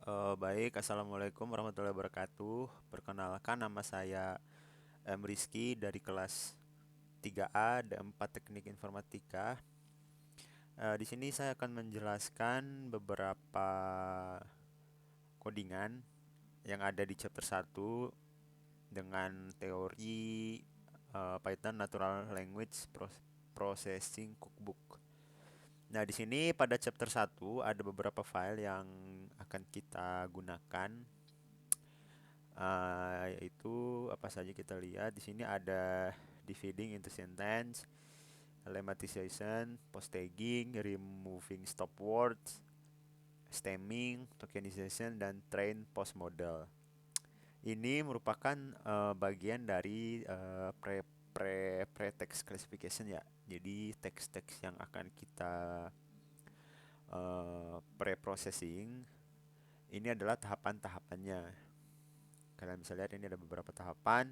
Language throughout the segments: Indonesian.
Baik, Assalamualaikum warahmatullahi wabarakatuh. Perkenalkan, nama saya Rizky dari kelas 3A dan 4 Teknik Informatika. Di sini saya akan menjelaskan beberapa codingan yang ada di chapter 1 dengan teori Python Natural Language Processing Cookbook. Nah, di sini pada chapter 1 ada beberapa file yang akan kita gunakan. Yaitu apa saja kita lihat di sini ada dividing into sentence, lemmatization, post tagging, removing stop words, stemming, tokenization, dan train post model. Ini merupakan bagian dari pre-text classification ya. Jadi teks-teks yang akan kita pre-processing ini adalah tahapan-tahapannya. Kalian bisa lihat ini ada beberapa tahapan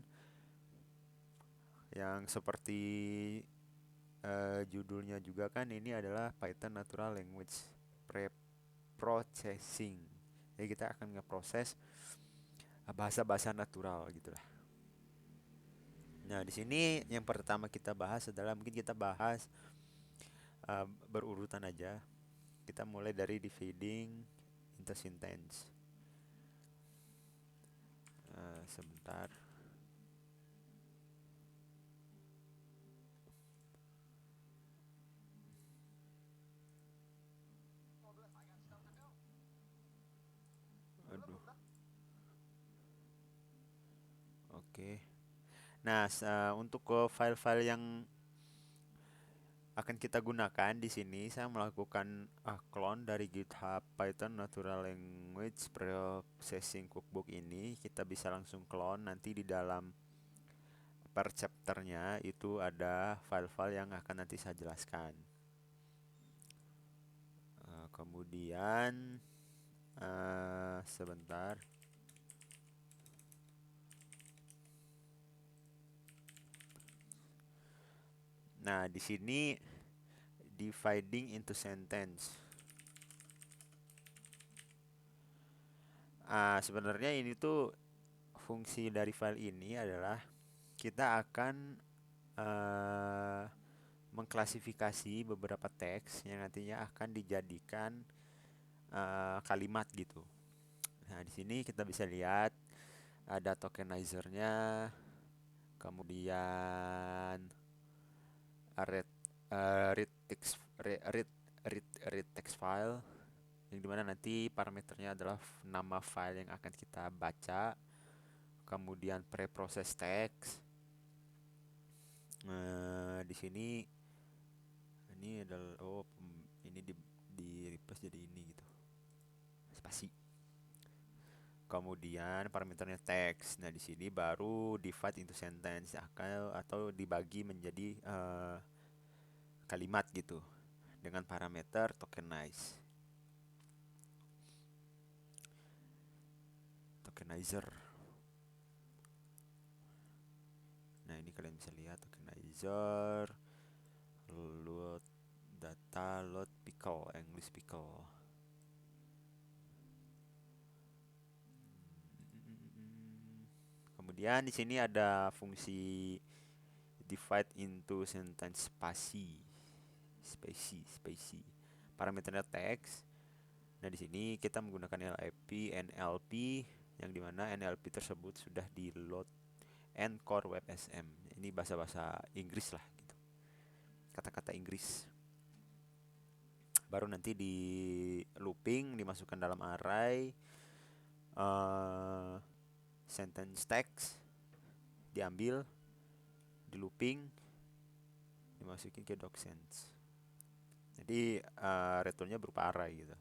yang seperti judulnya juga kan, ini adalah Python Natural Language Pre-Processing. Jadi kita akan ngeproses bahasa-bahasa natural gitulah. Nah, di sini yang pertama kita bahas adalah mungkin kita bahas berurutan aja. Kita mulai dari dividing into sentence. Sebentar. Aduh. Oke. Nah, untuk ke file-file yang akan kita gunakan di sini, saya melakukan clone dari GitHub Python Natural Language Processing Cookbook ini. Kita bisa langsung clone, nanti di dalam per chapternya itu ada file-file yang akan nanti saya jelaskan. Kemudian sebentar. Nah, di sini dividing into sentence. Sebenarnya ini tuh fungsi dari file ini adalah kita akan eh, mengklasifikasi beberapa teks yang nantinya akan dijadikan kalimat gitu. Nah, di sini kita bisa lihat ada tokenizernya, kemudian read read text read text file, yang dimana nanti parameternya adalah nama file yang akan kita baca, kemudian preprocess text. Di sini ini adalah ini di replace jadi ini gitu, spasi. Kemudian parameternya text. Nah, di sini baru divide into sentence atau dibagi menjadi kalimat gitu dengan parameter tokenizer. Nah, ini kalian bisa lihat tokenizer, load data, load pickle, English pickle. Kemudian di sini ada fungsi divide into sentence spasi. Parameternya text. Nah, di sini kita menggunakan NLP yang dimana NLP tersebut sudah di load Core Web SM. Ini bahasa-bahasa Inggris lah gitu. Kata-kata Inggris. Baru nanti di looping dimasukkan dalam array, sentence text diambil, di looping, dimasukin ke docsense. Jadi returnnya berupa array gitu.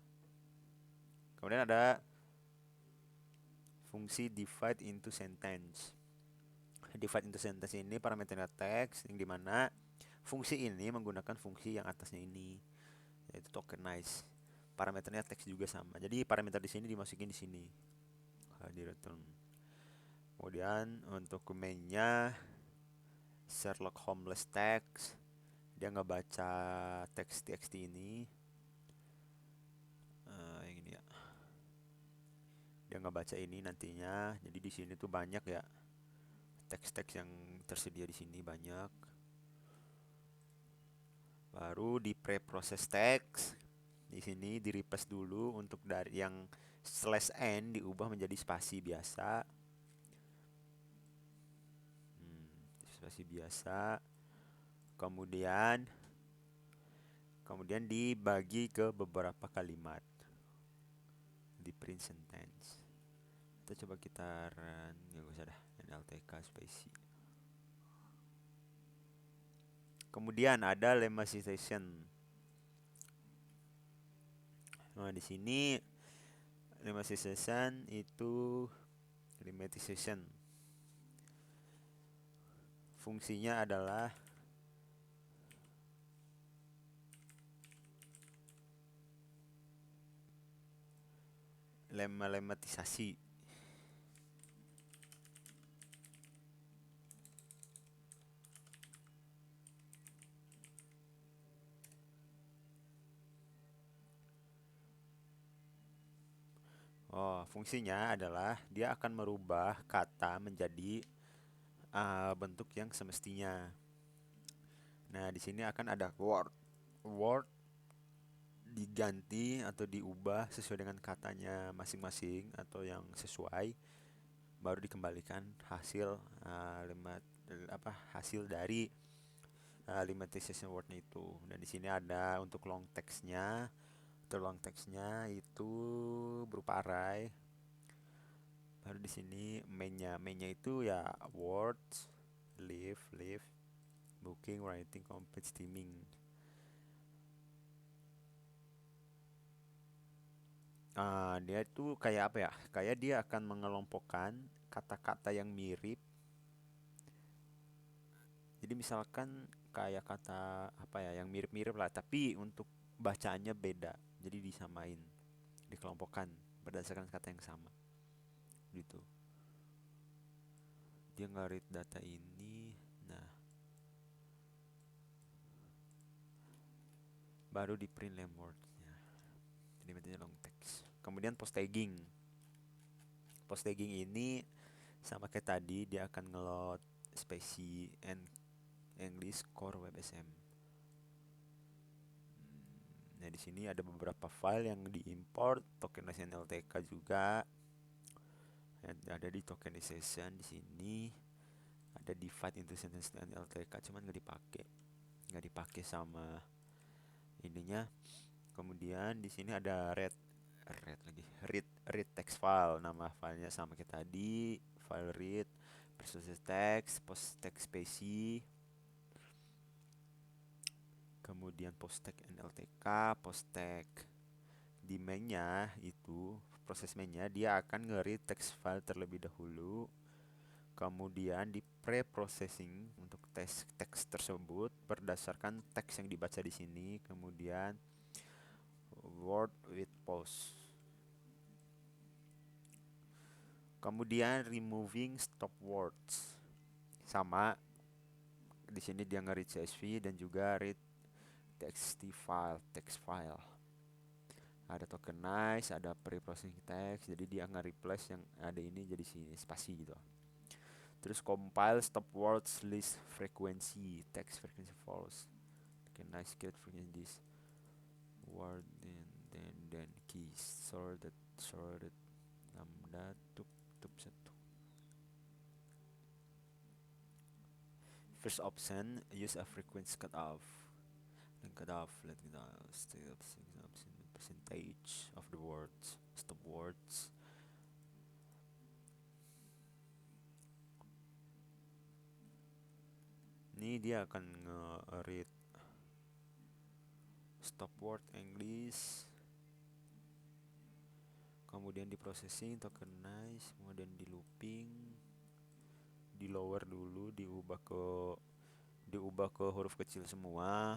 Kemudian ada fungsi divide into sentence. Divide into sentence ini parameternya text, yang dimana fungsi ini menggunakan fungsi yang atasnya ini, yaitu tokenize. Parameternya text juga sama. Jadi parameter di sini dimasukin di sini, di return. Kemudian untuk mainnya Sherlock Holmes text, dia nggak baca teks txt ini, yang ini ya. ngebaca ini nantinya. Jadi di sini tuh banyak ya teks-teks yang tersedia di sini banyak. Baru di preproses teks. Di sini di replace dulu untuk dari yang slash n diubah menjadi spasi biasa. Spasi biasa. Kemudian dibagi ke beberapa kalimat di print sentence. Kita run, ya gak usah dah, NLTK spasi. Kemudian ada lemmatization. Nah, di sini lemmatization fungsinya adalah lemmatisasi. Fungsinya adalah dia akan merubah kata menjadi bentuk yang semestinya. Nah, di sini akan ada word diganti atau diubah sesuai dengan katanya masing-masing atau yang sesuai, baru dikembalikan hasil hasil dari lemmatization wordnya itu. Dan di sini ada untuk long text-nya. Untuk long text-nya itu berupa array. Baru di sini mainnya itu ya words, live, booking, writing, complete, steaming. Dia itu kayak apa ya? Kayak dia akan mengelompokkan kata-kata yang mirip. Jadi misalkan kayak kata apa ya, yang mirip-mirip lah, tapi untuk bacaannya beda. Jadi disamain, dikelompokkan berdasarkan kata yang sama. Gitu. Dia nge-read data ini. Nah, baru di print lemwordnya. Jadi metodenya long text. Kemudian post tagging. Post tagging ini sama kayak tadi, dia akan ngeload spasi and English core WebSM. Nah, di sini ada beberapa file yang diimport, tokenization LTK juga. Ada di tokenization di sini. Ada divide into sentence dan LTK, cuman nggak dipakai sama ininya. Kemudian di sini ada read text file. Nama filenya sama kayak tadi, file read, process text, post text spacey. Kemudian post text NLTK, post text di mainnya itu, proses mainnya dia akan nge-read text file terlebih dahulu. Kemudian di pre-processing untuk teks tersebut berdasarkan teks yang dibaca di sini. Kemudian word with pause. Kemudian removing stop words. Sama di sini dia nge-read CSV dan juga read text file. Ada tokenize, ada pre-processing text, jadi dia nge-replace yang ada ini jadi sini spasi gitu. Terus compile stop words list frequency, text frequency false. Tokenize get frequency this word then keys sorted lambda tup satu. First option use a frequency cutoff. Let me know percentage of the words, stop words. Ini dia akan nge-read stop word English, kemudian di processing, tokenize, kemudian di looping, di lower dulu, diubah ke huruf kecil semua,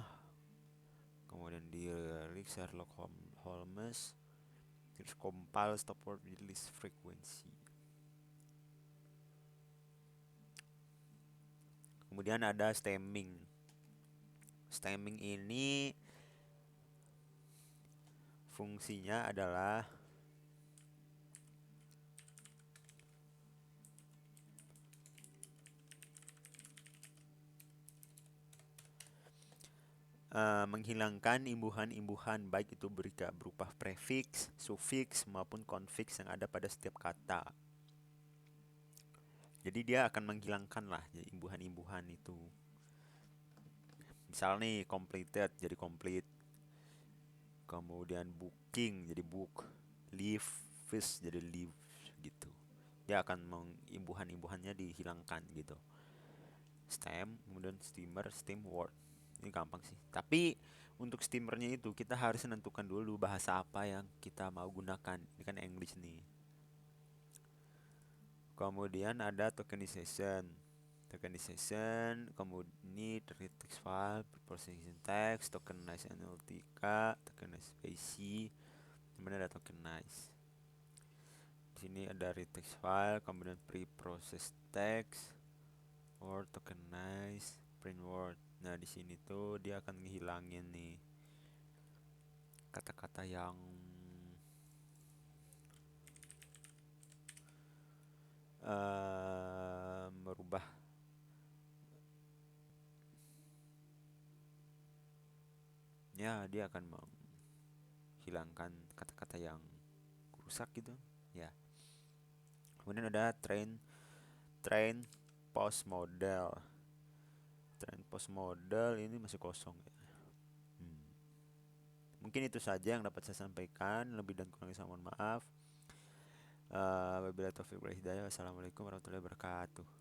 kemudian di Sherlock Holmes, terus compile stop word list frequency. Kemudian ada stemming. Stemming ini fungsinya adalah menghilangkan imbuhan-imbuhan baik itu berupa prefix, sufiks maupun konfiks yang ada pada setiap kata. Jadi dia akan menghilangkan lah ya, imbuhan-imbuhan itu. Misal nih completed jadi complete, kemudian booking jadi book, leave fish jadi leave gitu. Dia akan imbuhan-imbuhannya dihilangkan gitu. Stem, kemudian steamer, steam word. Ini gampang sih. Tapi untuk steamernya itu kita harus menentukan dulu bahasa apa yang kita mau gunakan. Ini kan English nih. Kemudian ada tokenization. Tokenization, kemudian ini read text file, processing text, tokenize analytica, tokenize spacey, kemudian ada tokenize. Di sini ada read text file, kemudian pre-process text, word tokenize, print word. Nah, di sini tuh dia akan ngehilangin nih kata-kata yang merubah ya, dia akan menghilangkan kata-kata yang rusak gitu ya. Kemudian ada train post model. Train post model ini masih kosong ya. Mungkin itu saja yang dapat saya sampaikan, lebih dan kurangnya saya mohon maaf. Wabillahi taufiq wal hidayah. Wassalamualaikum warahmatullahi wabarakatuh.